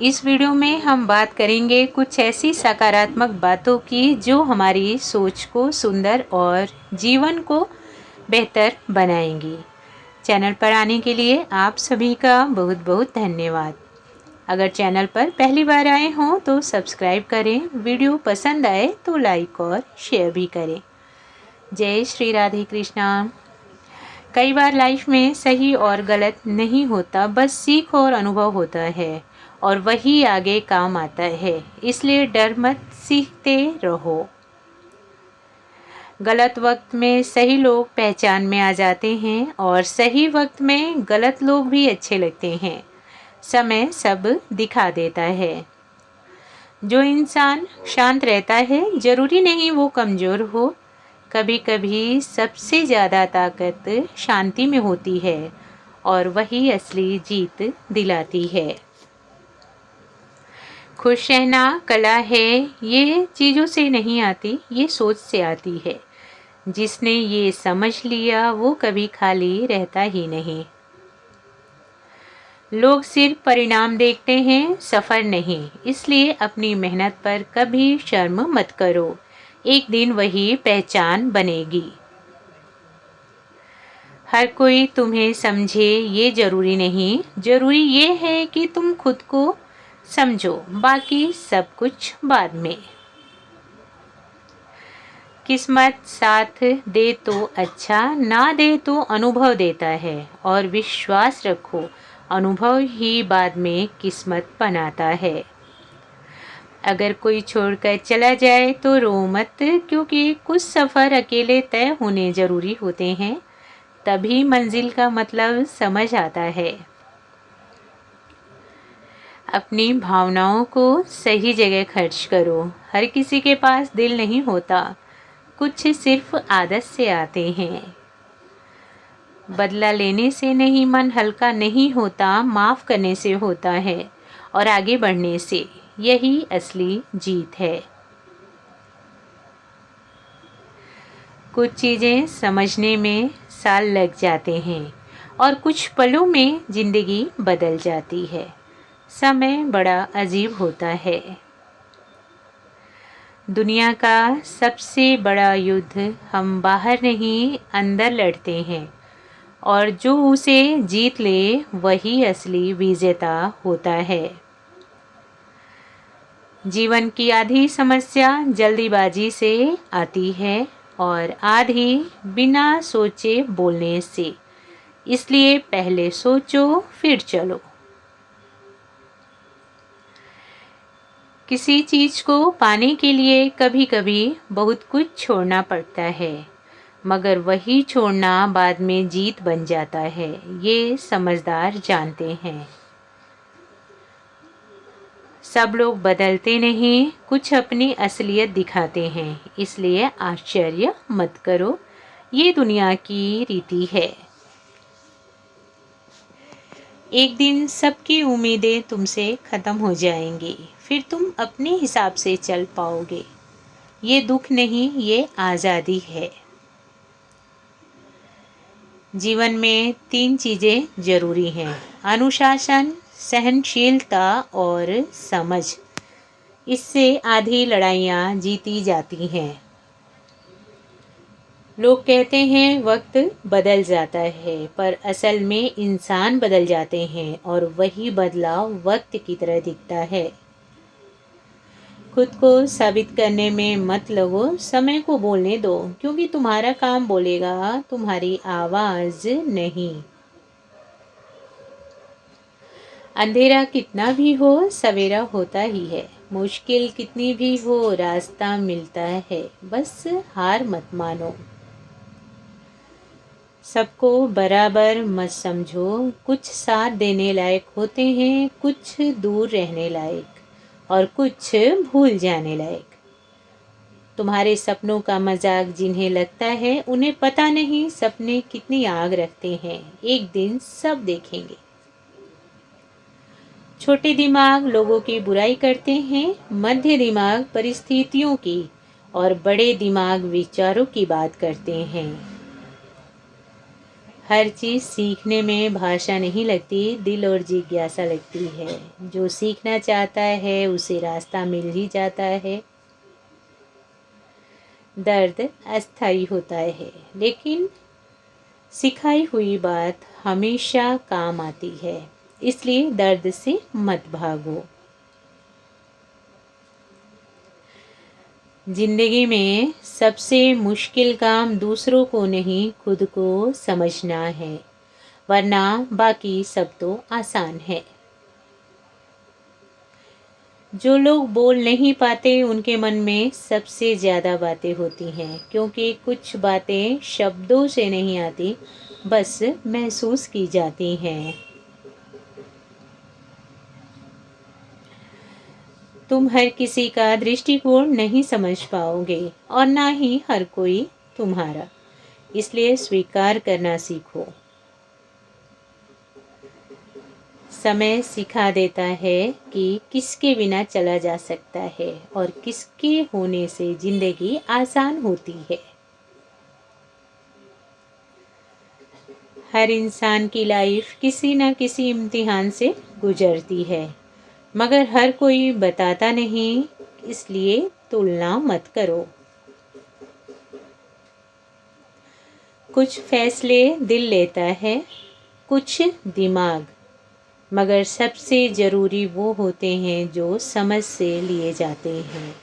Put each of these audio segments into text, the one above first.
इस वीडियो में हम बात करेंगे कुछ ऐसी सकारात्मक बातों की जो हमारी सोच को सुंदर और जीवन को बेहतर बनाएंगी। चैनल पर आने के लिए आप सभी का बहुत बहुत धन्यवाद। अगर चैनल पर पहली बार आए हों तो सब्सक्राइब करें, वीडियो पसंद आए तो लाइक और शेयर भी करें। जय श्री राधे कृष्णा। कई बार लाइफ में सही और गलत नहीं होता, बस सीख और अनुभव होता है और वही आगे काम आता है। इसलिए डर मत, सीखते रहो। गलत वक्त में सही लोग पहचान में आ जाते हैं और सही वक्त में गलत लोग भी अच्छे लगते हैं। समय सब दिखा देता है। जो इंसान शांत रहता है जरूरी नहीं वो कमज़ोर हो। कभी कभी सबसे ज़्यादा ताकत शांति में होती है और वही असली जीत दिलाती है। खुश रहना कला है, ये चीज़ों से नहीं आती, ये सोच से आती है। जिसने ये समझ लिया वो कभी खाली रहता ही नहीं। लोग सिर्फ परिणाम देखते हैं, सफ़र नहीं। इसलिए अपनी मेहनत पर कभी शर्म मत करो, एक दिन वही पहचान बनेगी। हर कोई तुम्हें समझे ये ज़रूरी नहीं, ज़रूरी ये है कि तुम खुद को समझो, बाकी सब कुछ बाद में। किस्मत साथ दे तो अच्छा, ना दे तो अनुभव देता है। और विश्वास रखो, अनुभव ही बाद में किस्मत बनाता है। अगर कोई छोड़कर चला जाए तो रो मत, क्योंकि कुछ सफ़र अकेले तय होने ज़रूरी होते हैं, तभी मंजिल का मतलब समझ आता है। अपनी भावनाओं को सही जगह खर्च करो। हर किसी के पास दिल नहीं होता, कुछ सिर्फ आदत से आते हैं। बदला लेने से नहीं मन हल्का नहीं होता, माफ़ करने से होता है और आगे बढ़ने से। यही असली जीत है। कुछ चीज़ें समझने में साल लग जाते हैं और कुछ पलों में ज़िंदगी बदल जाती है। समय बड़ा अजीब होता है। दुनिया का सबसे बड़ा युद्ध हम बाहर नहीं अंदर लड़ते हैं, और जो उसे जीत ले वही असली विजेता होता है। जीवन की आधी समस्या जल्दीबाजी से आती है और आधी बिना सोचे बोलने से। इसलिए पहले सोचो फिर चलो। किसी चीज़ को पाने के लिए कभी कभी बहुत कुछ छोड़ना पड़ता है, मगर वही छोड़ना बाद में जीत बन जाता है। ये समझदार जानते हैं। सब लोग बदलते नहीं, कुछ अपनी असलियत दिखाते हैं। इसलिए आश्चर्य मत करो, ये दुनिया की रीति है। एक दिन सबकी उम्मीदें तुमसे ख़त्म हो जाएंगी, फिर तुम अपने हिसाब से चल पाओगे। ये दुख नहीं, ये आज़ादी है। जीवन में 3 चीज़ें ज़रूरी हैं: अनुशासन, सहनशीलता और समझ। इससे आधी लड़ाइयाँ जीती जाती हैं। लोग कहते हैं वक्त बदल जाता है, पर असल में इंसान बदल जाते हैं और वही बदलाव वक्त की तरह दिखता है। खुद को साबित करने में मत लगो, समय को बोलने दो, क्योंकि तुम्हारा काम बोलेगा, तुम्हारी आवाज़ नहीं। अंधेरा कितना भी हो सवेरा होता ही है, मुश्किल कितनी भी हो रास्ता मिलता है, बस हार मत मानो। सबको बराबर मत समझो, कुछ साथ देने लायक होते हैं, कुछ दूर रहने लायक और कुछ भूल जाने लायक। तुम्हारे सपनों का मजाक जिन्हें लगता है, उन्हें पता नहीं सपने कितनी आग रखते हैं। एक दिन सब देखेंगे। छोटे दिमाग लोगों की बुराई करते हैं, मध्य दिमाग परिस्थितियों की और बड़े दिमाग विचारों की बात करते हैं। हर चीज़ सीखने में भाषा नहीं लगती, दिल और जिज्ञासा लगती है। जो सीखना चाहता है उसे रास्ता मिल ही जाता है। दर्द अस्थायी होता है, लेकिन सिखाई हुई बात हमेशा काम आती है। इसलिए दर्द से मत भागो। जिंदगी में सबसे मुश्किल काम दूसरों को नहीं, खुद को समझना है, वरना बाकी सब तो आसान है। जो लोग बोल नहीं पाते उनके मन में सबसे ज़्यादा बातें होती हैं, क्योंकि कुछ बातें शब्दों से नहीं आती, बस महसूस की जाती हैं। तुम हर किसी का दृष्टिकोण नहीं समझ पाओगे और ना ही हर कोई तुम्हारा। इसलिए स्वीकार करना सीखो। समय सिखा देता है कि किसके बिना चला जा सकता है और किसके होने से जिंदगी आसान होती है। हर इंसान की लाइफ किसी न किसी इम्तिहान से गुजरती है, मगर हर कोई बताता नहीं, इसलिए तुलना मत करो। कुछ फैसले दिल लेता है, कुछ दिमाग, मगर सबसे ज़रूरी वो होते हैं जो समझ से लिए जाते हैं।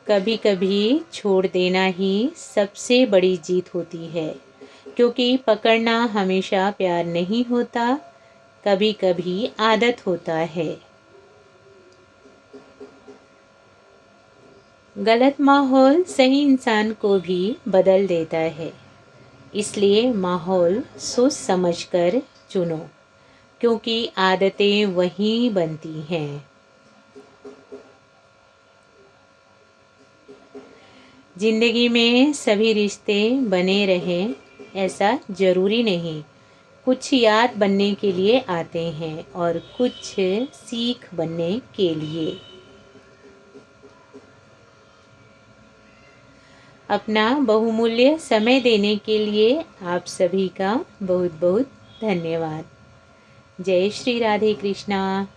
कभी कभी छोड़ देना ही सबसे बड़ी जीत होती है, क्योंकि पकड़ना हमेशा प्यार नहीं होता, कभी कभी आदत होता है। गलत माहौल सही इंसान को भी बदल देता है। इसलिए माहौल सोच समझकर चुनो, क्योंकि आदतें वहीं बनती हैं। जिंदगी में सभी रिश्ते बने रहें ऐसा ज़रूरी नहीं। कुछ याद बनने के लिए आते हैं और कुछ सीख बनने के लिए। अपना बहुमूल्य समय देने के लिए आप सभी का बहुत बहुत धन्यवाद। जय श्री राधे कृष्णा।